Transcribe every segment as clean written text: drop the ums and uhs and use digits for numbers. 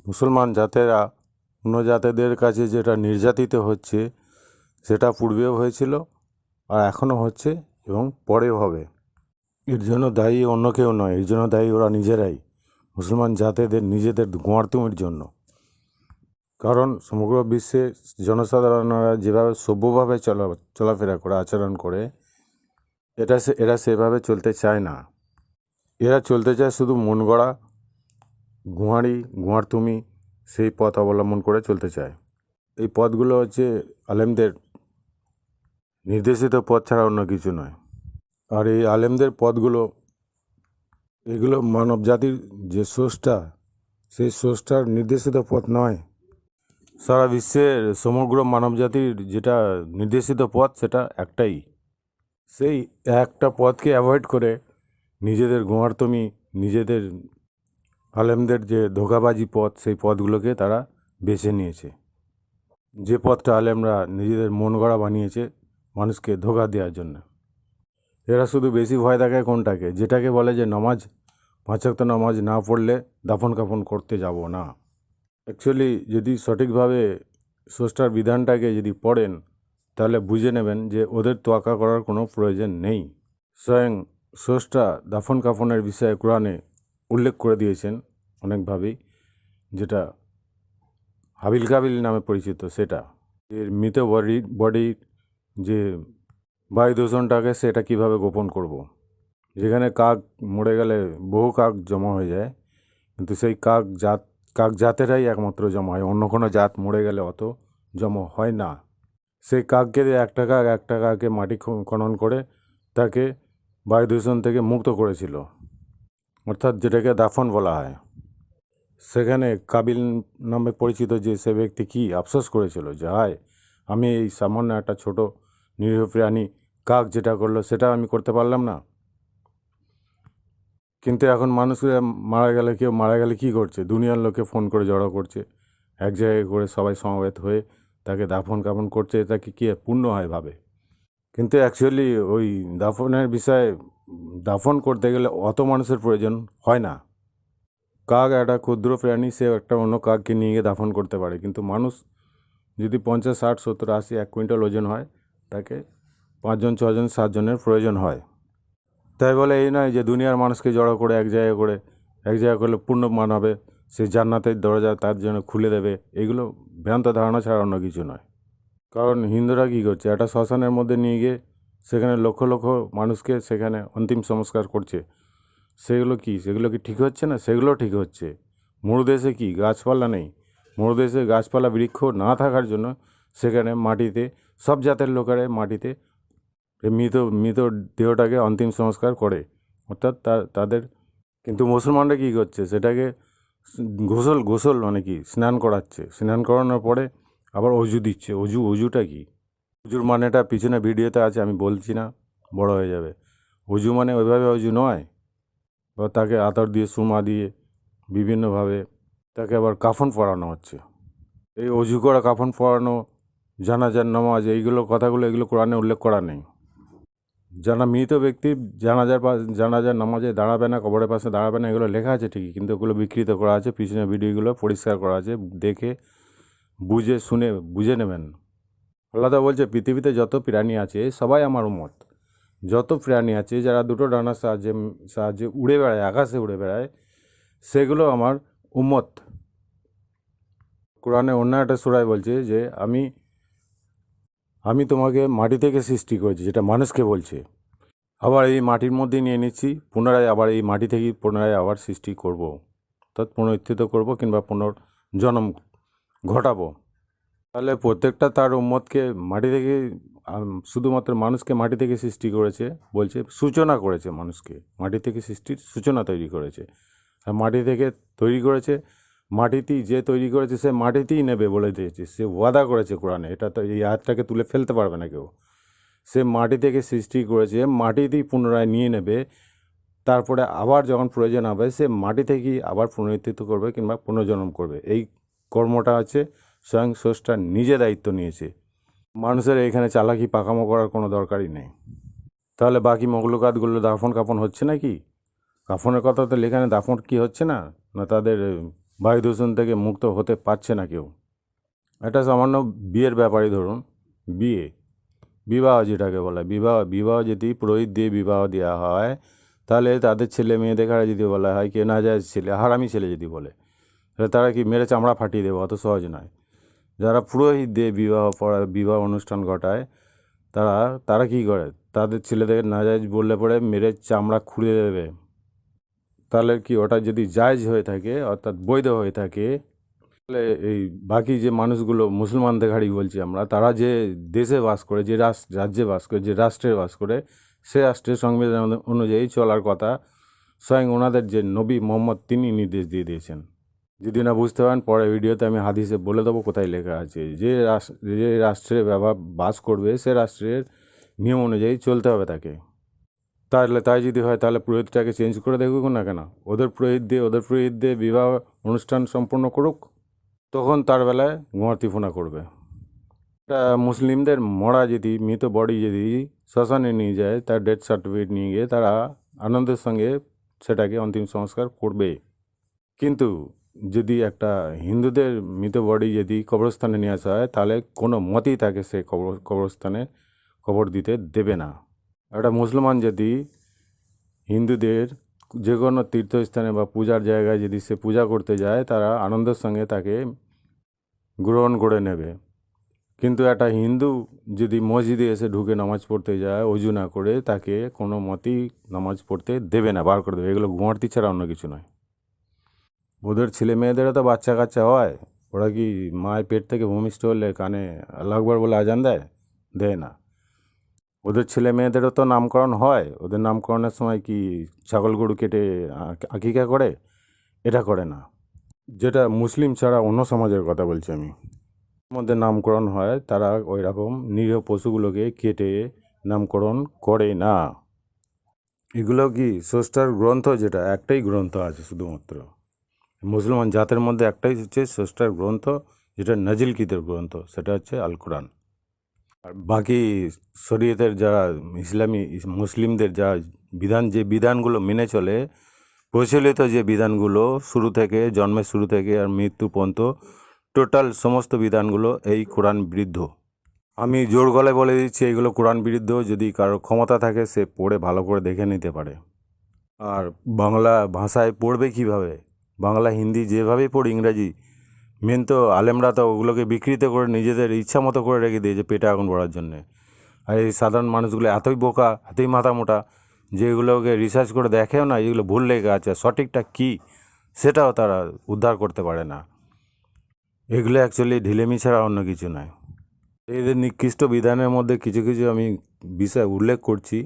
মুসলমান জাতেরা অন্য জাতিদের কাছে যেটা নির্যাতিত হচ্ছে সেটা পূর্বেও হয়েছিল আর এখনও হচ্ছে এবং পরেও হবে। এর জন্য দায়ী অন্য কেউ নয়, এর জন্য দায়ী ওরা নিজেরাই, মুসলমান জাতিদের নিজেদের গোঁয়ার্তুমির জন্য। কারণ সমগ্র বিশ্বে জনসাধারণরা যেভাবে সভ্যভাবে চলাফেরা করে, আচরণ করে, এরা সেভাবে চলতে চায় না। এরা চলতে চায় শুধু মন গড়া গোঁয়ার্তুমি, সেই পথ অবলম্বন করে চলতে চায়। এই পথগুলো হচ্ছে আলেমদের নির্দেশিত পথ ছাড়া অন্য কিছু নয়। আর এই আলেমদের পথগুলো, এগুলো মানব জাতির যে স্রষ্টা, সেই স্রষ্টার নির্দেশিত পথ নয়। সারা বিশ্বের সমগ্র মানব জাতির যেটা নির্দেশিত পথ সেটা একটাই। সেই একটা পথকে অ্যাভয়েড করে নিজেদের গোঁয়ার্তুমি, নিজেদের আলেমদের যে ধোঁকাবাজি পথ, সেই পথগুলোকে তারা বেছে নিয়েছে। যে পথটা আলেমরা নিজেদের মন গড়া বানিয়েছে মানুষকে ধোঁকা দেওয়ার জন্য। এরা শুধু বেশি ভয় দেখায় কোনটাকে, যেটাকে বলে যে নামাজ, 5 ওয়াক্ত নামাজ না পড়লে দাফন কাফন করতে যাব না। অ্যাকচুয়ালি যদি সঠিকভাবে স্রষ্টার বিধানটাকে যদি পড়েন তাহলে বুঝে নেবেন যে ওদের তোয়াক্কা করার কোনো প্রয়োজন নেই। স্বয়ং স্রষ্টা দাফন কাফনের বিষয়ে কোরআনে উল্লেখ করে দিয়েছেন অনেকভাবেই, যেটা হাবিল কাবিল নামে পরিচিত। সেটা এর মৃত বডির যে বায়ু দূষণটাকে সেটা কিভাবে গোপন করব। যেখানে কাক মরে গেলে বহু কাক জমা হয়ে যায়, কিন্তু সেই কাক জাতেরাই একমাত্র জমা হয়, অন্য কোনো জাত মরে গেলে অত জমা হয় না। সেই কাককে একটা কাকে মাটি খনন করে তাকে বায়ু দূষণ থেকে মুক্ত করেছিল, অর্থাৎ যেটাকে দাফন বলা হয়। সেখানে কাবিল নামে পরিচিত যে সে ব্যক্তি কি আফসোস করেছিল যে হায়, আমি এই সামান্য একটা ছোট নিরীহ প্রাণী কাক যেটা করলো সেটা আমি করতে পারলাম না। কিন্তু এখন মানুষরা কেউ মারা গেলে কী করছে, দুনিয়ার লোকে ফোন করে জড়ো করছে, এক জায়গায় করে সবাই সমবেত হয়ে তাকে দাফন কাফন করছে, এটাকে কী পূর্ণ হয় ভাবে। কিন্তু অ্যাকচুয়ালি ওই দাফনের বিষয়ে দাফন করতে গেলে অত মানুষের প্রয়োজন হয় না। কাক একটা ক্ষুদ্র প্রাণী, সে একটা অন্য কাককে নিয়ে গিয়ে দাফন করতে পারে, কিন্তু মানুষ যদি 50, 60, 70, 80, 1 কুইন্টাল ওজন হয়, তাকে 5 জন, 6 জন, 7 জনের প্রয়োজন হয়। তাই বলে এই নয় যে দুনিয়ার মানুষকে জড়ো করে এক জায়গায় করলে পূর্ণ মান হবে, সে জান্নাতের দরজা তার জন্য খুলে দেবে। এগুলো ভ্রান্ত ধারণা ছাড়া অন্য কিছু নয়। কারণ হিন্দুরা কী করছে, একটা শ্মশানের মধ্যে নিয়ে গিয়ে সেখানে লক্ষ লক্ষ মানুষকে সেখানে অন্তিম সংস্কার করছে। সেগুলো কি ঠিক হচ্ছে না? সেগুলো ঠিক হচ্ছে। মরুদেশে কি গাছপালা নেই? মরুদেশে গাছপালা বৃক্ষ না থাকার জন্য সেখানে মাটিতে সব জাতের লোকেরা মাটিতে মৃত দেহটাকে অন্তিম সংস্কার করে, অর্থাৎ তাদের। কিন্তু মুসলমানরা কী করছে, সেটাকে গোসল মানে কি স্নান করাচ্ছে, স্নান করানোর পরে আবার অজু দিচ্ছে। অজুটা কি? অজুর মানেটা পিছনে ভিডিওতে আছে, আমি বলছি না, বড় হয়ে যাবে। অজু মানে ওইভাবে অজু নয়। বা তাকে আতর দিয়ে, সুমা দিয়ে বিভিন্নভাবে তাকে আবার কাফন পরানো হচ্ছে। এই অজু করা, কাফন পরানো, জানাজার নামাজ, এগুলো কোরআনে উল্লেখ করা নেই। মৃত ব্যক্তি জানাজার নামাজে দাঁড়াবে না, কবরের পাশে দাঁড়াবে না, এগুলো লেখা আছে ঠিকই, কিন্তু ওগুলো বিকৃত করা আছে। পিছনে ভিডিওগুলো পরিষ্কার করা আছে, দেখে বুঝে নেবেন। আল্লাহ বলছে পৃথিবীতে যত প্রাণী আছে সবাই আমার উম্মত। যত প্রাণী আছে যারা দুটো ডানার সাহায্যে উড়ে বেড়ায়, আকাশে উড়ে বেড়ায়, সেগুলো আমার উম্মত। কোরআনে অন্য একটা সূরায় বলছে যে আমি তোমাকে মাটি থেকে সৃষ্টি করেছি, যেটা মানুষকে বলছে। আবার এই মাটির মধ্যে নিয়ে নিচ্ছি, পুনরায় আবার এই মাটি থেকেই পুনরায় আবার সৃষ্টি করব, অর্থাৎ পুনরুত্থিত করব কিংবা পুনর্জন্ম ঘটাবো। তাহলে প্রত্যেকটা তার উম্মতকে মাটি থেকে, শুধুমাত্র মানুষকে মাটি থেকে সৃষ্টি করেছে বলছে, সূচনা করেছে মানুষকে, মাটি থেকে সৃষ্টির সূচনা তৈরি করেছে। আর মাটি থেকে তৈরি করেছে, মাটিতেই যে তৈরি করেছে সে মাটিতেই নেবে বলে দিয়েছে, সে ওয়াদা করেছে কোরআনে। এটা তো এই আয়াতটাকে তুলে ফেলতে পারবে না কেউ। সে মাটি থেকে সৃষ্টি করেছে, মাটিতেই পুনরায় নিয়ে নেবে, তারপরে আবার যখন প্রয়োজন হবে সে মাটি থেকেই আবার পুনরুত্থিত করবে কিংবা পুনর্জন্ম করবে। এই কর্মটা আছে স্বয়ং স্রষ্টা নিজে দায়িত্ব নিয়েছে। মানুষের এখানে চালাকি পাকামো করার কোনো দরকারই নেই। তাহলে বাকি মখলুকাতগুলো দাফন কাফন হচ্ছে না কি? কাফনের কথা তো লেখানে দাফন কি হচ্ছে না? না তাদের বায়ু দূষণ থেকে মুক্ত হতে পারছে না কেউ। এটা সামান্য বিয়ের ব্যাপারই ধরুন, বিবাহ যেটাকে বলে, বিবাহ যদি পুরোহিত দিয়ে বিবাহ দেওয়া হয়, তাহলে তাদের ছেলে মেয়েদের যদি বলা হয় কে না যায় ছেলে, হারামি ছেলে যদি বলে, তাহলে তারা কি মেরে চামড়া ফাটিয়ে দেবে? অত সহজ নয়। যারা পুরোহিত দিয়ে বিবাহ অনুষ্ঠান ঘটায়, তারা কী করে, তাদের ছেলেদের নাজায়েজ বললে পরে মেরে চামড়া খুঁড়ে দেবে। তাহলে কি ওটা যদি জায়েজ হয়ে থাকে, অর্থাৎ বৈধ হয়ে থাকে, তাহলে এই বাকি যে মানুষগুলো, মুসলমানদের ঘাড়ি বলছি আমরা, তারা যে দেশে বাস করে, যে রাজ্যে বাস করে, যে রাষ্ট্রে বাস করে, সে রাষ্ট্রের সংবিধান অনুযায়ী চলার কথা স্বয়ং ওনাদের যে নবী মোহাম্মদ তিনি নির্দেশ দিয়ে দিয়েছেন। যদি না বুঝতে পারেন, পরে ভিডিওতে আমি হাদিসে বলে দেবো কোথায় লেখা আছে। যে রাষ্ট্রে বাস করবে, সে রাষ্ট্রের নিয়ম অনুযায়ী চলতে হবে তাকে। তাই যদি হয়, তাহলে পুরোহিতটাকে চেঞ্জ করে দেখুক না কেন, ওদের পুরোহিত দিয়ে বিবাহ অনুষ্ঠান সম্পন্ন করুক, তখন তার বেলায় গোয়ার্তি ফোনা করবে। এটা মুসলিমদের মৃত বডি যদি শ্মশানে নিয়ে যায়, তার ডেথ সার্টিফিকেট নিয়ে গিয়ে তারা আনন্দের সঙ্গে সেটাকে অন্তিম সংস্কার করবে। কিন্তু যদি একটা হিন্দুদের মৃত বডি যদি কবরস্থানে নিয়ে আসা হয়, তাহলে কোনো মতেই তাকে সে কবরস্থানে কবর দিতে দেবে না। একটা মুসলমান যদি হিন্দুদের যে কোনো তীর্থস্থানে বা পূজার জায়গায় যদি সে পূজা করতে যায়, তারা আনন্দের সঙ্গে তাকে গ্রহণ করে নেবে। কিন্তু একটা হিন্দু যদি মসজিদে এসে ঢুকে নামাজ পড়তে যায় অজু না করে, তাকে কোনো মতেই নামাজ পড়তে দেবে না, বার করে দেবে। এগুলো গোয়ার্তি ছাড়া অন্য কিছু নয়। ওদের ছেলে মেয়েদেরও তো বাচ্চা কাচ্চা হয়, ওরা কি মায়ের পেট থেকে ভূমিষ্ঠ হলে কানে আল্লাহু আকবার বলে আজান দেয় না। ওদের ছেলে মেয়েদেরও তো নামকরণ হয়, ওদের নামকরণের সময় কি ছাগল গরু কেটে আকিকা করে? এটা করে না। যেটা মুসলিম ছাড়া অন্য সমাজের কথা বলছি আমি, মধ্যে নামকরণ হয়, তারা ওই রকম নিরীহ পশুগুলোকে কেটে নামকরণ করে না। এগুলো কি স্রষ্টার গ্রন্থ, যেটা একটাই গ্রন্থ আছে শুধুমাত্র মুসলমান জাতের মধ্যে, একটাই হচ্ছে স্রষ্টার গ্রন্থ, যেটা নাজিলকৃত গ্রন্থ, সেটা হচ্ছে আল কোরআন। আর বাকি শরীয়তের যারা মুসলিমদের যা বিধানগুলো মেনে চলে, প্রচলিত যে বিধানগুলো জন্মের শুরু থেকে আর মৃত্যু পর্যন্ত, টোটাল সমস্ত বিধানগুলো এই কোরআন বিরুদ্ধ। আমি জোর গলায় বলে দিচ্ছি, এইগুলো কোরআন বিরুদ্ধ। যদি কারো ক্ষমতা থাকে, সে পড়ে ভালো করে দেখে নিতে পারে। আর বাংলা ভাষায় পড়বে কিভাবে? বাংলা হিন্দি যেভাবেই পড়ি, ইংরাজি, মেন তো আলেমরা তো ওগুলোকে বিকৃত করে নিজেদের ইচ্ছা মতো করে রেখে দিয়েছে পেটে আগুন ভরার জন্যে। আর এই সাধারণ মানুষগুলো এতই বোকা, এতই মাথা মোটা, যে এগুলোকে রিসার্চ করে দেখেও না, এগুলো ভুল লেগে আছে, সঠিকটা কী সেটাও তারা উদ্ধার করতে পারে না। এগুলো অ্যাকচুয়ালি ঢিলেমি ছাড়া অন্য কিছু নয়। এদের নিকৃষ্ট বিধানের মধ্যে কিছু কিছু আমি বিষয় উল্লেখ করছি,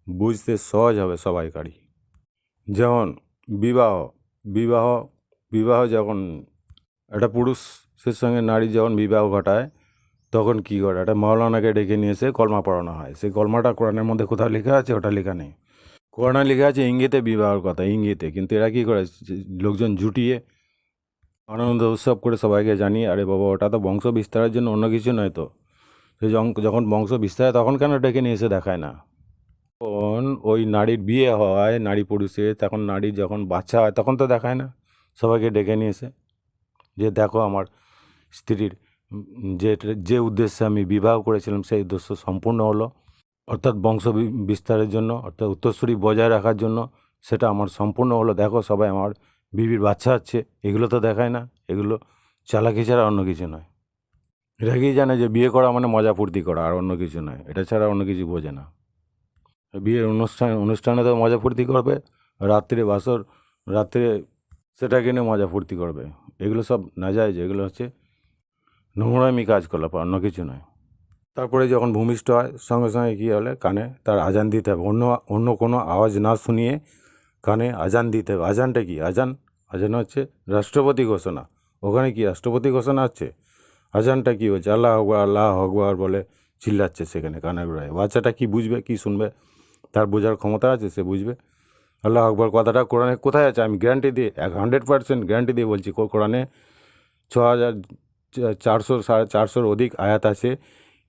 বুঝতে সহজ হবে সবাইকারই। যেমন বিবাহ বিবাহ বিবাহ যখন একটা পুরুষের সঙ্গে নারী যখন বিবাহ ঘটায়, তখন কী করে, একটা মাওলানাকে ডেকে নিয়ে এসে কলমা পড়ানো হয়। সেই কলমাটা কোরআনের মধ্যে কোথাও লেখা আছে? ওটা লেখা নেই। কোরআনে লেখা আছে ইঙ্গিতে বিবাহের কথা, ইঙ্গিতে। কিন্তু এরা কী করে, লোকজন জুটিয়ে আনন্দ উৎসব করে সবাইকে জানিয়ে, আরে বাবা ওটা তো বংশ বিস্তারের জন্য, অন্য কিছু নয় তো। সে যখন বংশ বিস্তার হয়, তখন কেন ডেকে নিয়ে এসে দেখায় না? তখন ওই নারীর বিয়ে হয়, নারী পুরুষের, তখন নারীর যখন বাচ্চা হয়, তখন তো দেখায় না সবাইকে ডেকে নিয়ে এসে, যে দেখো আমার স্ত্রীর যে উদ্দেশ্যে আমি বিবাহ করেছিলাম, সেই উদ্দেশ্য সম্পূর্ণ হলো, অর্থাৎ বংশ বিস্তারের জন্য, অর্থাৎ উত্তরসূরি বজায় রাখার জন্য, সেটা আমার সম্পূর্ণ হলো। দেখো সবাই আমার বিবির বাচ্চা হচ্ছে। এগুলো তো দেখায় না। এগুলো চালাকি ছাড়া অন্য কিছু নয়। এটা কি জানে যে বিয়ে করা মানে মজা ফুর্তি করা, আর অন্য কিছু নয়। এটা ছাড়া অন্য কিছু বোঝে না। বিয়ের অনুষ্ঠানে তো মজা ফুর্তি করবে, রাত্রে সেটাকে নিয়ে মজা ফুর্তি করবে। এগুলো সব নাজায়েজ, এগুলো হচ্ছে নোংরামি কাজকলাপ, অন্য কিছু নয়। তারপরে যখন ভূমিষ্ঠ হয়, সঙ্গে সঙ্গে কী হলে কানে তার আজান দিতে হবে। অন্য কোনো আওয়াজ না শুনিয়ে কানে আজান দিতে হবে। আজানটা কি? আজান হচ্ছে রাষ্ট্রপতি ঘোষণা। ওখানে কি রাষ্ট্রপতি ঘোষণা হচ্ছে? আজানটা কী হচ্ছে? আল্লাহ আকবার, আল্লাহ আকবার বলে চিল্লাচ্ছে সেখানে কানের গোড়ায়। বাচ্চাটা কি বুঝবে, কি শুনবে? তার বোঝার ক্ষমতা আছে, সে বুঝবে। আল্লাহ আকবার কথাটা কোরআনে কোথায় আছে? আমি গ্যারান্টি দিয়ে 100% গ্যারান্টি দিয়ে বলছি, কোরআনে 6400 450 অধিক আয়াত আছে,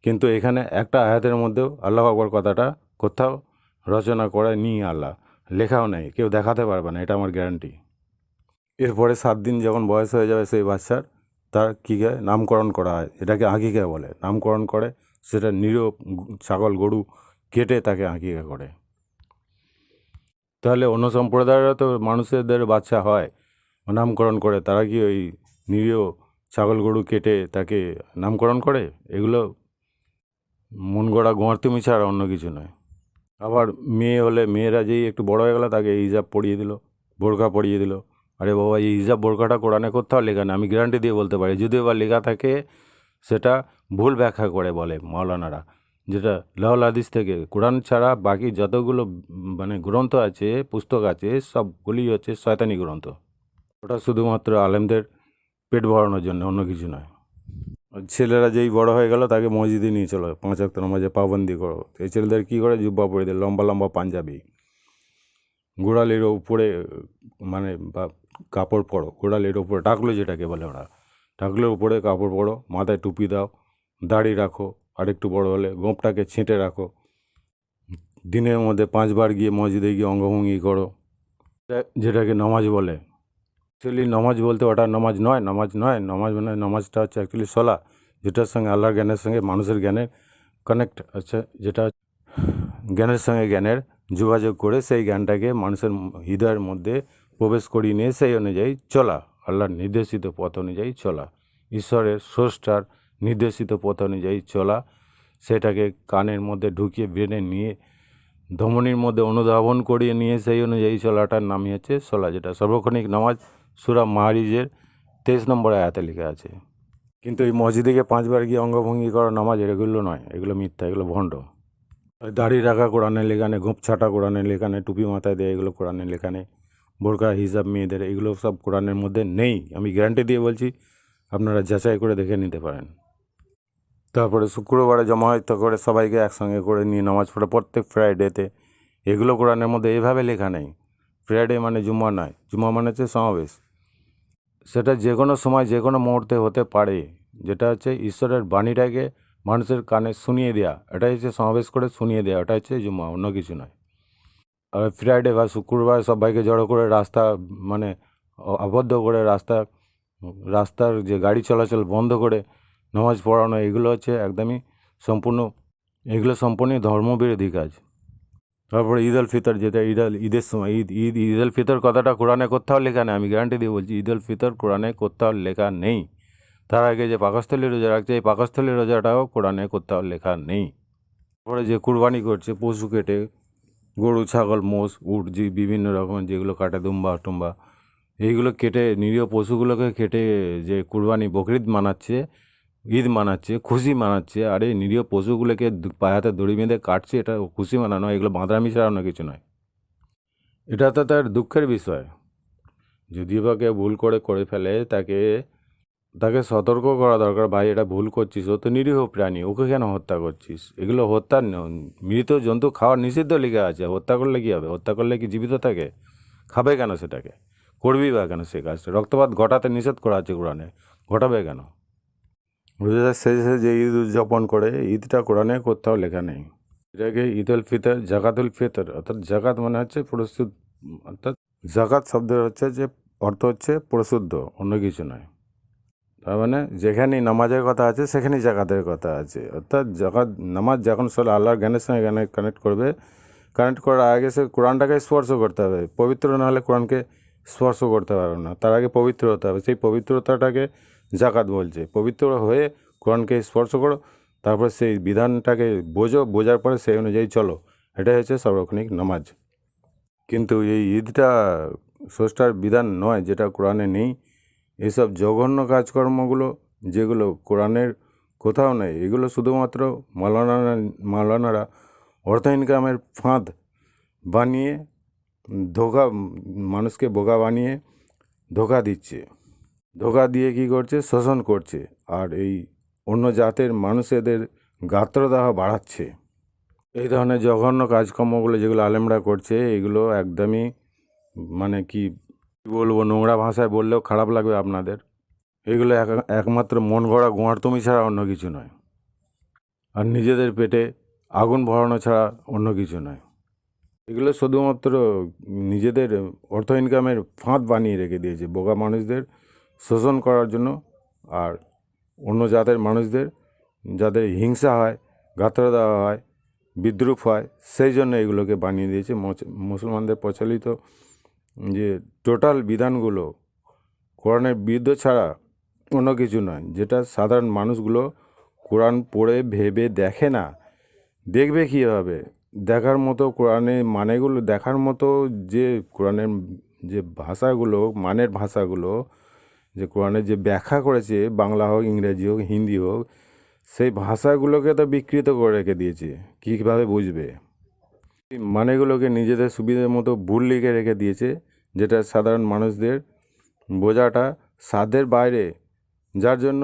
কিন্তু এখানে একটা আয়াতের মধ্যেও আল্লাহ আকবার কথাটা কোথাও রচনা করে নি, আল্লাহ লেখাও নেই, কেউ দেখাতে পারবে না, এটা আমার গ্যারান্টি। এরপরে 7 দিন যখন বয়স হয়ে যাবে সেই বাচ্চার, তার কী হয়, নামকরণ করা হয়। এটাকে আঁকিকা বলে। নামকরণ করে সেটা নিরীহ ছাগল গরু কেটে তাকে আঁকিকা করে। তাহলে অন্য সম্প্রদায়েরও তো মানুষদের বাচ্চা হয়, নামকরণ করে। তারা কি ওই নিরীহ ছাগল গরু কেটে তাকে নামকরণ করে? এগুলো মন গড়া গোঁয়ার্তুমি ছাড়া অন্য কিছু নয়। আবার মেয়ে হলে, মেয়েরা যেই একটু বড় হয়ে গেল তাকে হিজাব পরিয়ে দিল, বোরকা পরিয়ে দিল। আরে বাবা, এই হিজাব বোরকাটা কোরআনে কোথাও লেখা নেই, আমি গ্যারান্টি দিয়ে বলতে পারি। যদিও বা লেখা থাকে, সেটা ভুল ব্যাখ্যা করে বলে মাওলানারা। যেটা লাহুল হাদিস থেকে, কোরআন ছাড়া বাকি যতগুলো মানে গ্রন্থ আছে, পুস্তক আছে, সবগুলি হচ্ছে শয়তানি গ্রন্থ। ওটা শুধুমাত্র আলেমদের পেট ভরানোর জন্য, অন্য কিছু নয়। ছেলেরা যেই বড় হয়ে গেল তাকে মসজিদে নিয়ে চলো, 5 ওয়াক্ত নামাজে পাবন্দি করো। এই ছেলেদের কী করে, জুব্বা পরে দেয়, লম্বা লম্বা পাঞ্জাবি, গোড়ালির উপরে মানে বা কাপড় পরো, গোড়ালির উপরে টাকলো যেটাকে বলে ওরা, টাকলোর উপরে কাপড় পরো, মাথায় টুপি দাও, দাড়ি রাখো, আর একটু বড় হলে গোঁপটাকে ছেঁটে রাখো, দিনের মধ্যে 5 বার গিয়ে মসজিদে গিয়ে অঙ্গভঙ্গি করো, যেটাকে নামাজ বলে। অ্যাকচুয়ালি নামাজ বলতে ওটা নামাজ নয়, নামাজ নয়। নামাজ মানে, নামাজটা হচ্ছে অ্যাকচুয়ালি সলা, যেটার সঙ্গে আল্লাহর জ্ঞানের সঙ্গে মানুষের জ্ঞানের কানেক্ট আছে, যেটা জ্ঞানের সঙ্গে জ্ঞানের যোগাযোগ করে সেই জ্ঞানটাকে মানুষের হৃদয়ের মধ্যে প্রবেশ করিয়ে নিয়ে সেই অনুযায়ী চলা, আল্লাহর নির্দেশিত পথ অনুযায়ী চলা, ঈশ্বরের স্রষ্টার নির্দেশিত পথ অনুযায়ী চলা, সেটাকে কানের মধ্যে ঢুকিয়ে ব্রেনে নিয়ে ধমনির মধ্যে অনুধাবন করিয়ে নিয়ে সেই অনুযায়ী চলাটার নামই হচ্ছে সলা, যেটা সর্বক্ষণিক নামাজ সূরা মারিজের 23 নম্বর আয়াতে লেখা আছে। কিন্তু এই মসজিদে গিয়ে 5 বার গিয়ে অঙ্গভঙ্গি করা নামাজ, এগুলো নয়, এগুলো মিথ্যা, এগুলো ভণ্ড। দাড়ি রাখা কোরআনে লেখা নেই, গোঁপ ছাটা কোরআনে লেখা নেই, টুপি মাথায় দেয়, এগুলো কোরআনে লেখা নেই, বোরকা হিজাব মেয়েদের, এগুলো সব কোরআনের মধ্যে নেই। আমি গ্যারান্টি দিয়ে বলছি, আপনারা যাচাই করে দেখে নিতে পারেন। তারপরে শুক্রবারে জমায়েত করে সবাইকে একসঙ্গে করে নিয়ে নামাজ পড়ে প্রত্যেক ফ্রাইডেতে, এগুলো কোরআনের মধ্যে এভাবে লেখা নেই। ফ্রাইডে মানে জুম্মা নয়, জুম্মা মানে হচ্ছে সমাবেশ। সেটা যে কোনো সময় যে কোনো মুহূর্তে হতে পারে, যেটা হচ্ছে ঈশ্বরের বাণীটাকে মানুষের কানে শুনিয়ে দেওয়া, এটাই হচ্ছে সমাবেশ করে শুনিয়ে দেওয়া, এটা হচ্ছে জুম্মা, অন্য কিছু নয়। আর ফ্রাইডে বা শুক্রবার সবাইকে জড়ো করে রাস্তা মানে আবদ্ধ করে রাস্তার যে গাড়ি চলাচল বন্ধ করে নামাজ পড়ানো, এগুলো হচ্ছে একদমই সম্পূর্ণ ধর্মবিরোধী কাজ। তারপরে ঈদ উল ফিতর, যেটা ঈদের সময়, ঈদ উল ফিতর কথাটা কোরআনে কোথাও লেখা নেই, আমি গ্যারান্টি দিয়ে বলছি, ঈদ উল ফিতর কোরআনে কোথাও লেখা নেই। তার আগে যে পাকস্থলী রোজা রাখছে, এই পাকস্থলী রোজাটাও কোরআনে কোথাও লেখা নেই। তারপরে যে কুরবানি করছে, পশু কেটে, গরু, ছাগল, মোষ, উট, যে বিভিন্ন রকমের যেগুলো কাটে, দুম্বা টুম্বা, এইগুলো কেটে, নিরীহ পশুগুলোকে কেটে যে কুরবানি বকরিদ মানাচ্ছে, ঈদ মানাচ্ছে, খুশি মানাচ্ছে, আর এই নিরীহ পশুগুলোকে পায়ে হাতে দড়ি বেঁধে কাটছে, এটা খুশি মানানো, এগুলো বাঁদরামি ছাড়া অন্য কিছু নয়। এটা তো তার দুঃখের বিষয়। যদিও বা কেউ ভুল করে ফেলে, তাকে সতর্ক করা দরকার, ভাই এটা ভুল করছিস, ও তো নিরীহ প্রাণী, ওকে কেন হত্যা করছিস? এগুলো হত্যা, মৃত জন্তু খাওয়ার নিষিদ্ধ লেখা আছে। হত্যা করলে কী হবে? হত্যা করলে কি জীবিত থাকে? খাবে কেন সেটাকে? করবি বা কেন সে কাজটা? রক্তপাত ঘটাতে নিষেধ করা আছে কোরআনে, ঘটাবে কেন? রোজার শেষে যে ঈদ উদযাপন করে, ঈদটা কোরআনে কোথাও লেখা নেই। এটাকে ঈদ উল ফিতর, জাকাতুল ফিতর, অর্থাৎ জাকাত মানে হচ্ছে পরিশুদ্ধ, অর্থাৎ জাকাত শব্দের হচ্ছে যে অর্থ হচ্ছে পরিশুদ্ধ, অন্য কিছু নয়। তার মানে যেখানেই নামাজের কথা আছে সেখানেই জাকাতের কথা আছে। অর্থাৎ জাকাত, নামাজ যখন সে আল্লাহর জ্ঞানের সঙ্গে কানেক্ট করবে, কানেক্ট করার আগে সে কোরআনটাকে স্পর্শ করতে হবে। পবিত্র না হলে কোরআনকে স্পর্শ করতে পারবে না, তার আগে পবিত্র হতে হবে। সেই পবিত্রতাটাকে জাকাত বলছে। পবিত্র হয়ে কোরআনকে স্পর্শ করো, তারপর সেই বিধানটাকে বোঝার পরে সেই অনুযায়ী চলো, এটাই হচ্ছে সার্বক্ষণিক নামাজ। কিন্তু এই ঈদটা স্রষ্টার বিধান নয়, যেটা কোরআনে নেই। এসব জঘন্য কাজকর্মগুলো যেগুলো কোরআনের কোথাও নেই, এগুলো শুধুমাত্র মাওলানারা অর্থ ইনকামের ফাঁদ বানিয়ে মানুষকে বোকা বানিয়ে ধোঁকা দিচ্ছে। ধোঁকা দিয়ে কী করছে? শোষণ করছে, আর এই অন্য জাতের মানুষেদের গাত্রদাহ বাড়াচ্ছে। এই ধরনের জঘন্য কাজকর্মগুলো যেগুলো আলেমরা করছে, এগুলো একদমই মানে কি বলবো, নোংরা ভাষায় বললেও খারাপ লাগবে আপনাদের। এগুলো একমাত্র মন গড়া গোঁয়ার্তুমি ছাড়া অন্য কিছু নয়, আর নিজেদের পেটে আগুন ভরানো ছাড়া অন্য কিছু নয়। এগুলো শুধুমাত্র নিজেদের অর্থ ইনকামের ফাঁদ বানিয়ে রেখে দিয়েছে বোকা মানুষদের শোষণ করার জন্য। আর অন্য জাতের মানুষদের যাদের হিংসা হয়, গাত্র দেওয়া হয়, বিদ্রুপ হয়, সেই জন্য এগুলোকে বানিয়ে দিয়েছে। মুসলমানদের প্রচলিত যে টোটাল বিধানগুলো কোরআনের বিরুদ্ধে ছাড়া অন্য কিছু নয়, যেটা সাধারণ মানুষগুলো কোরআন পড়ে ভেবে দেখে না। দেখবে কীভাবে? দেখার মতো কোরআনের মানেগুলো দেখার মতো, যে কোরআনের যে ভাষাগুলো, মানের ভাষাগুলো, যে কোরআনের যে ব্যাখ্যা করেছে, বাংলা হোক, ইংরেজি হোক, হিন্দি হোক, সেই ভাষাগুলোকে তো বিকৃত করে রেখে দিয়েছে। কীভাবে বুঝবে? মানেগুলোকে নিজেদের সুবিধার মতো ভুল লিখে রেখে দিয়েছে, যেটা সাধারণ মানুষদের বোঝাটা সাধ্যের বাইরে, যার জন্য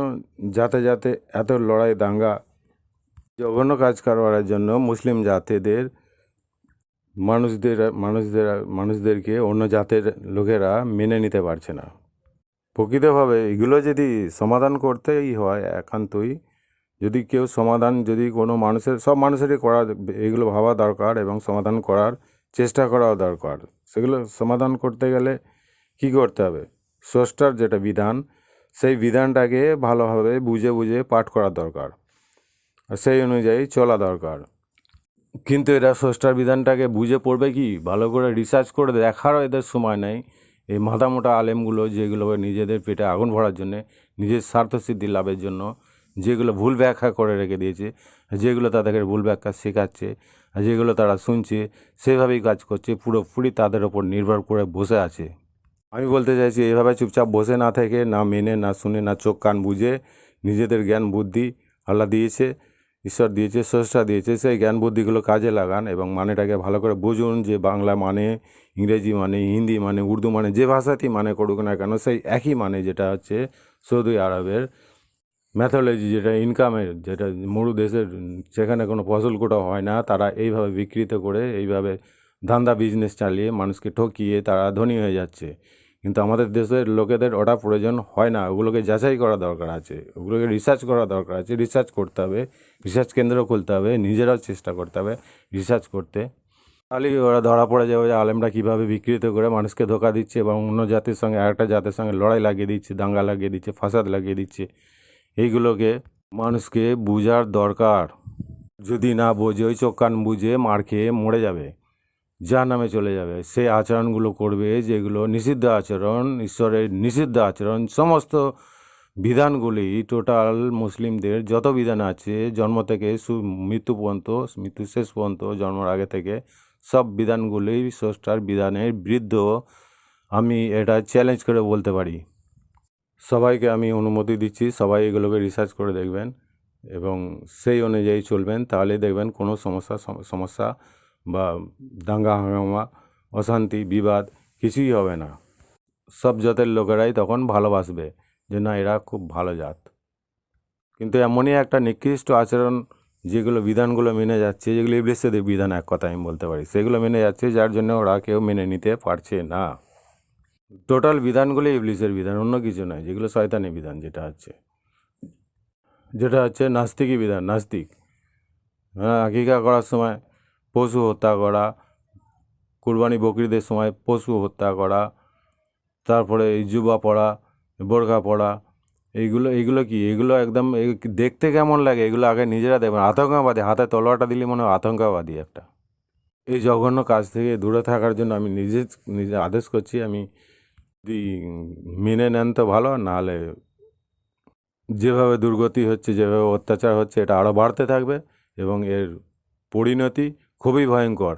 যাতে যাতে এত লড়াই দাঙ্গা, জঘন্য কাজ কারবারের জন্য মুসলিম জাতিদের মানুষদেরকে অন্য জাতের লোকেরা মেনে নিতে পারছে না। প্রকৃতভাবে এগুলো যদি সমাধান করতেই হয় একান্তই, যদি কেউ সমাধান, যদি কোনো মানুষের, সব মানুষেরই করা, এগুলো ভাবা দরকার এবং সমাধান করার চেষ্টা করাও দরকার। সেগুলো সমাধান করতে গেলে কী করতে হবে? স্রষ্টার যেটা বিধান, সেই বিধানটাকে ভালোভাবে বুঝে বুঝে পাঠ করা দরকার, আর সেই অনুযায়ী চলা দরকার। কিন্তু এরা স্রষ্টার বিধানটাকে বুঝে পড়বে কি? ভালো করে রিসার্চ করে দেখারও এদের সময় নেই। এই মাথামোটা আলেমগুলো, যেগুলো নিজেদের পেটে আগুন ভরার জন্যে, নিজের স্বার্থসিদ্ধি লাভের জন্য যেগুলো ভুল ব্যাখ্যা করে রেখে দিয়েছে, যেগুলো তাদেরকে ভুল ব্যাখ্যা শেখাচ্ছে, আর যেগুলো তারা শুনছে সেভাবেই কাজ করছে, পুরোপুরি তাদের ওপর নির্ভর করে বসে আছে। আমি বলতে চাইছি, এভাবে চুপচাপ বসে না থেকে, না মেনে, না শুনে, না চোখ কান বুঝে, নিজেদের জ্ঞান বুদ্ধি আল্লাহ দিয়েছে, ঈশ্বর দিয়েছে, স্রষ্টা দিয়েছে, সেই জ্ঞান বুদ্ধিগুলো কাজে লাগান এবং মানেটাকে ভালো করে বুঝুন। যে বাংলা মানে, ইংরেজি মানে, হিন্দি মানে, উর্দু মানে, যে ভাষাতেই মানে করুক না কেন, সেই একই মানে, যেটা হচ্ছে সৌদি আরবের ম্যাথোলজি, যেটা ইনকামের, যেটা মরু দেশের, সেখানে কোনো ফসল কোটাও হয় না, তারা এইভাবে বিকৃত করে, এইভাবে ধান্দা বিজনেস চালিয়ে মানুষকে ঠকিয়ে তারা ধনী হয়ে যাচ্ছে। কিন্তু আমাদের দেশের লোকেদের ওটা প্রয়োজন হয় না। ওগুলোকে যাচাই করা দরকার আছে, ওগুলোকে রিসার্চ করা দরকার আছে, রিসার্চ করতে হবে, রিসার্চ কেন্দ্র খুলতে হবে, নিজেরাও চেষ্টা করতে হবে রিসার্চ করতে। তাহলেই ওরা ধরা পড়ে যাবে যে আলেমরা কীভাবে বিকৃত করে মানুষকে ধোকা দিচ্ছে এবং অন্য জাতির সঙ্গে আরেকটা জাতির সঙ্গে লড়াই লাগিয়ে দিচ্ছে, দাঙ্গা লাগিয়ে দিচ্ছে, ফাসাদ লাগিয়ে দিচ্ছে। এইগুলোকে মানুষকে বোঝার দরকার। যদি না বোঝে, ওই চোখ কান বুঝে মার খেয়ে মরে যাবে, জাহান্নামে চলে যাবে। সেই আচরণগুলো করবে যেগুলো নিষিদ্ধ আচরণ, ঈশ্বরের নিষিদ্ধ আচরণ। সমস্ত বিধানগুলি, টোটাল মুসলিমদের যত বিধান আছে, জন্ম থেকে মৃত্যু পর্যন্ত, মৃত্যু শেষ পর্যন্ত, জন্মের আগে থেকে, সব বিধানগুলি স্রষ্টার বিধানের বিরুদ্ধ। আমি এটা চ্যালেঞ্জ করে বলতে পারি। সবাইকে আমি অনুমতি দিচ্ছি, সবাই এগুলোকে রিসার্চ করে দেখবেন এবং সেই অনুযায়ী চলবেন। তাহলে দেখবেন কোনো সমস্যা বা দাঙ্গা হাঙ্গামা, অশান্তি, বিবাদ কিছুই হবে না। সব জাতের লোকেরাই তখন ভালোবাসবে যে না, এরা খুব ভালো জাত। কিন্তু এমনই একটা নিকৃষ্ট আচরণ, যেগুলো বিধানগুলো মেনে যাচ্ছে, যেগুলো ইবলীসের বিধান, এক কথা আমি বলতে পারি, সেগুলো মেনে যাচ্ছে, যার জন্য ওরা কেউ মেনে নিতে পারছে না। টোটাল বিধানগুলো ইবলীসের বিধান, অন্য কিছু নয়। যেগুলো শয়তানি বিধান, যেটা হচ্ছে নাস্তিকী বিধান। নাস্তিক, হ্যাঁ, আকিকা করার সময় পশু হত্যা করা, কুরবানি বকরিদের সময় পশু হত্যা করা, তারপরে এই জুবা পরা, বোরকা পরা, এইগুলো কি? এগুলো একদম দেখতে কেমন লাগে? এগুলো আগে নিজেরা দেখবেন। আতঙ্কবাদী, হাতে তলোয়ারটা দিলে মনে হয় আতঙ্কবাদী একটা। এই জঘন্য কাজ থেকে দূরে থাকার জন্য আমি নিজে আদেশ করছি। আমি যদি মেনে নেন তো ভালো, নাহলে যেভাবে দুর্গতি হচ্ছে, যেভাবে অত্যাচার হচ্ছে, এটা আরও বাড়তে থাকবে এবং এর পরিণতি খুবই ভয়ঙ্কর।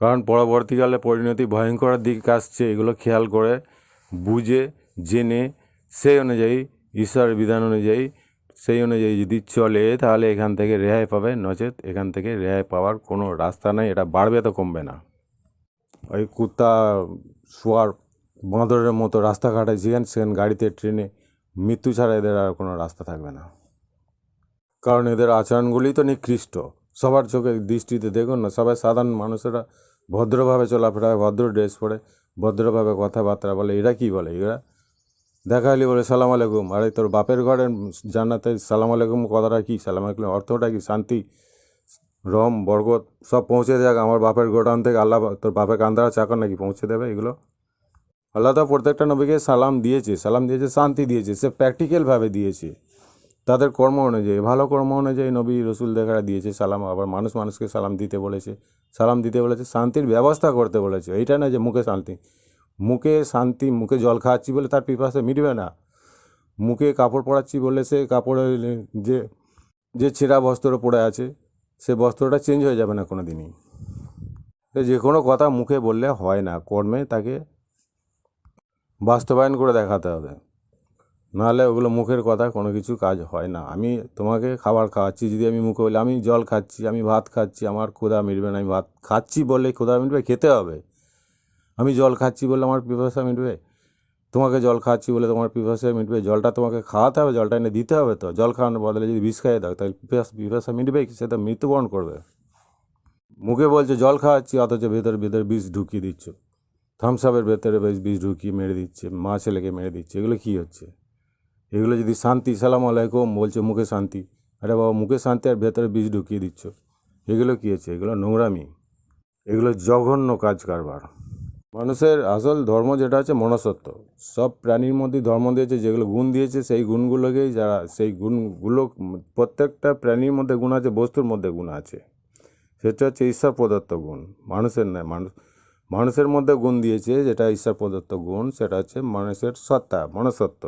কারণ পরবর্তীকালে পরিণতি ভয়ঙ্করের দিকে আসছে। এগুলো খেয়াল করে, বুঝে, জেনে, সেই অনুযায়ী, ঈশ্বরের বিধান অনুযায়ী, সেই অনুযায়ী যদি চলে, তাহলে এখান থেকে রেহাই পাবে। নচেত এখান থেকে রেহাই পাওয়ার কোনো রাস্তা নেই। এটা বাড়বে তো কমবে না। ওই কুত্তা, শুয়ার, বাঁদরের মতো রাস্তাঘাটে যেখানে সেখানে, গাড়িতে, ট্রেনে মৃত্যু ছাড়া এদের আর কোনো রাস্তা থাকবে না। কারণ এদের আচরণগুলি তো নিকৃষ্ট। সবার চোখে দৃষ্টিতে দেখুন না, সবাই সাধারণ মানুষেরা ভদ্রভাবে চলাফেরা, ভদ্র ড্রেস পরে, ভদ্রভাবে কথাবার্তা বলে। এরা কি বলে? এরা দেখা হলে বলে সালাম আলাইকুম। আরে তোর বাপের ঘরের জান্নাতে সালাম আলাইকুম কথাটা কি? সালাম আলাইকুম অর্থটা কি? শান্তি, রম বরকত সব পৌঁছে যাক আমার বাপের গোডাউন থেকে। আল্লাহ তোর বাপের কান্দারা চাকর নাকি পৌঁছে দেবে এগুলো? আল্লাহ তো প্রত্যেকটা নবীকে সালাম দিয়েছে, শান্তি দিয়েছে, সে প্র্যাকটিক্যালভাবে দিয়েছে তাদের কর্ম অনুযায়ী, ভালো কর্ম অনুযায়ী নবী রসুল দেখারা দিয়েছে সালাম। আবার মানুষকে সালাম দিতে বলেছে, শান্তির ব্যবস্থা করতে বলেছে। এইটা না যে মুখে জল খাওয়াচ্ছি বলে তার পিপাসা মিটবে না, মুখে কাপড় পরাচ্ছি বলে সে কাপড়ের যে ছেঁড়া বস্ত্র পড়ে আছে সে বস্ত্রটা চেঞ্জ হয়ে যাবে না কোনো দিনই। যে কোনো কথা মুখে বললে হয় না, কর্মে তাকে বাস্তবায়ন করে দেখাতে হবে, নাহলে ওগুলো মুখের কথা কোনো কিছু কাজ হয় না। আমি তোমাকে খাবার খাওয়াচ্ছি, যদি আমি মুখে বলি আমি জল খাচ্ছি, আমি ভাত খাচ্ছি, আমার ক্ষুধা মিটবে না, আমি ভাত খাচ্ছি বললে ক্ষুধা মিটবে? খেতে হবে। আমি জল খাচ্ছি বললে আমার পিপাসা মিটবে? তোমাকে জল খাওয়াচ্ছি বলে তোমার পিপাসা মিটবে? জলটা তোমাকে খাওয়াতে হবে, জলটা এনে দিতে হবে। তো জল খাওয়ানোর বদলে যদি বিষ খাইয়ে দাও তাহলে পিপাসা মিটবে কি? সে তো মৃত্যুবরণ করবে। মুখে বলছে জল খাওয়াচ্ছি, অথচ ভেতরে বিষ ঢুকিয়ে দিচ্ছ, থামসাপের ভেতরে বিষ ঢুকিয়ে মেরে দিচ্ছে, মা ছেলেকে মেরে দিচ্ছে। এগুলো কী হচ্ছে? এগুলো যদি শান্তি, সালাম আলাইকুম বলছে মুখে শান্তি, আরে বাবা মুখে শান্তি আর ভেতরে বিষ ঢুকিয়ে দিচ্ছ, এগুলো কী হচ্ছে? এগুলো নোংরামি, এগুলো জঘন্য কাজ কারবার। মানুষের আসল ধর্ম যেটা আছে মনুষ্যত্ব। সব প্রাণীর মধ্যেই ধর্ম দিয়েছে, যেগুলো গুণ দিয়েছে সেই গুণগুলোকেই যারা, সেই গুণগুলো প্রত্যেকটা প্রাণীর মধ্যে গুণ আছে, বস্তুর মধ্যে গুণ আছে, সেটা হচ্ছে ঈশ্বর প্রদত্ত গুণ, মানুষের নয়। মানুষের মধ্যে গুণ দিয়েছে যেটা ঈশ্বর প্রদত্ত গুণ, সেটা হচ্ছে মানুষের সত্তা, মনুষ্যত্ব।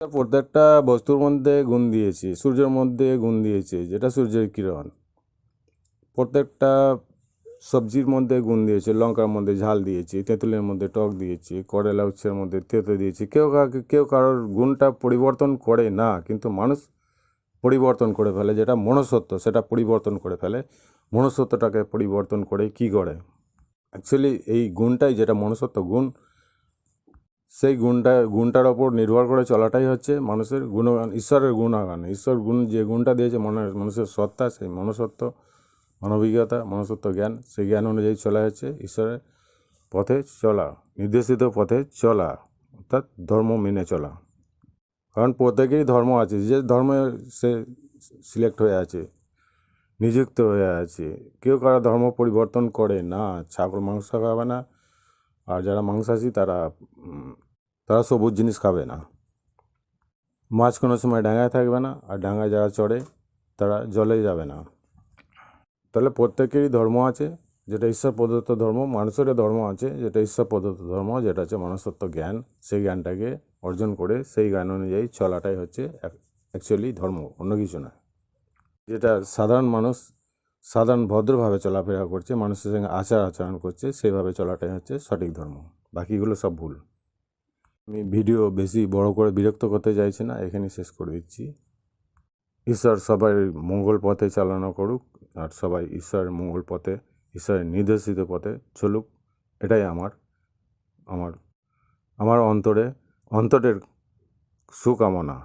প্রত্যেকটা বস্তুর মধ্যে গুণ দিয়েছে, সূর্যের মধ্যে গুণ দিয়েছে যেটা সূর্যের কিরণ, প্রত্যেকটা সবজির মধ্যে গুণ দিয়েছে, লঙ্কার মধ্যে ঝাল দিয়েছে, তেঁতুলের মধ্যে টক দিয়েছে, করলা উচ্ছের মধ্যে তেঁতো দিয়েছে। কেউ কারোর গুণটা পরিবর্তন করে না, কিন্তু মানুষ পরিবর্তন করে ফেলে, যেটা মনুষ্যত্ব সেটা পরিবর্তন করে ফেলে। মনুষ্যত্বটাকে পরিবর্তন করে কি করে? অ্যাকচুয়ালি এই গুণটাই যেটা মনুষ্যত্ব গুণ, সেই গুণটার ওপর নির্ভর করে চলাটাই হচ্ছে মানুষের গুণগান, ঈশ্বরের গুণগান। ঈশ্বর গুণ যে গুণটা দিয়েছে মানুষের সত্তা, সেই মনুষ্যত্ব, মানবিকতা, মনুষ্যত্ব জ্ঞান, সেই জ্ঞান অনুযায়ী চলা হচ্ছে ঈশ্বরের পথে চলা, নির্দেশিত পথে চলা, অর্থাৎ ধর্ম মেনে চলা। কারণ প্রত্যেকেরই ধর্ম আছে, যে ধর্মে সে সিলেক্ট হয়ে আছে, নিযুক্ত হয়ে আছে। কেউ কারো ধর্ম পরিবর্তন করে না। ছাগল মাংস খাবে না, আর যারা মাংসাশী তারা সবুজ জিনিস খাবে না। মাছ কোনো সময় ডাঙায় থাকবে না, আর ডাঙায় যারা চড়ে তারা জলে যাবে না। তাহলে প্রত্যেকেরই ধর্ম আছে যেটা ঈশ্বর প্রদত্ত ধর্ম, মানুষেরও ধর্ম আছে যেটা ঈশ্বর প্রদত্ত ধর্ম, যেটা হচ্ছে মনুষ্যত্ব জ্ঞান। সেই জ্ঞানটাকে অর্জন করে সেই জ্ঞান অনুযায়ী চলাটাই হচ্ছে অ্যাকচুয়ালি ধর্ম, অন্য কিছু না। যেটা সাধারণ মানুষ সাধারণ ভদ্রভাবে চলাফেরা করছে, মানুষের সঙ্গে আচরণ করছে, সেইভাবে চলাটাই হচ্ছে সঠিক ধর্ম, বাকিগুলো সব ভুল। আমি ভিডিও বেশি বড় করে বিরক্ত করতে চাইছি না, এখানে শেষ করে দিচ্ছি। ঈশ্বর সবাই মঙ্গল পথে চালনা করুক, আর সবাই ঈশ্বরের মঙ্গল পথে, ঈশ্বরের নির্দেশিত পথে চলুক, এটাই আমার অন্তরের সুকামনা।